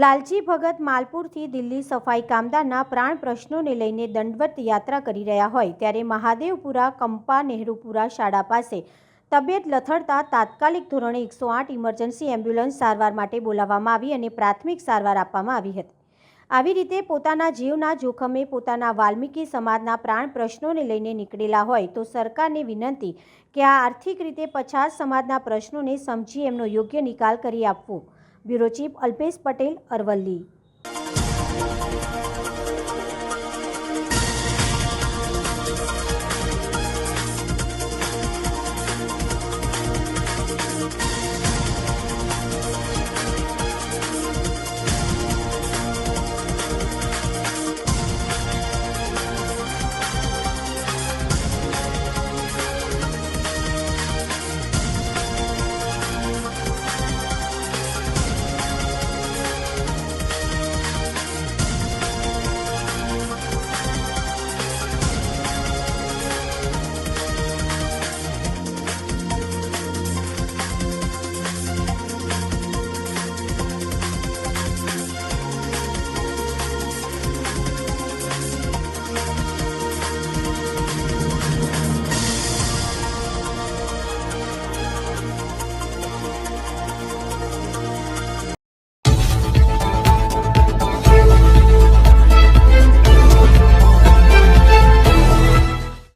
લાલજી ભગત માલપુરથી દિલ્હી સફાઈ કામદારના પ્રાણ પ્રશ્નોને લઈને દંડવત યાત્રા કરી રહ્યા હોય ત્યારે મહાદેવપુરા કંપા નહેરુપુરા શાળા પાસે તબિયત લથડતા તાત્કાલિક ધોરણે 108 ઇમરજન્સી એમ્બ્યુલન્સ સારવાર માટે બોલાવવામાં આવી અને પ્રાથમિક સારવાર આપવામાં આવી હતી. આવી રીતે પોતાના જીવના જોખમે પોતાના વાલ્મીકી સમાજના પ્રાણ પ્રશ્નોને લઈને નીકળેલા હોય તો સરકારને વિનંતી કે આ આર્થિક રીતે પછાત સમાજના પ્રશ્નોને સમજી એમનો યોગ્ય નિકાલ કરી આપવો. Bureau chief Alpesh Patel, Aravalli.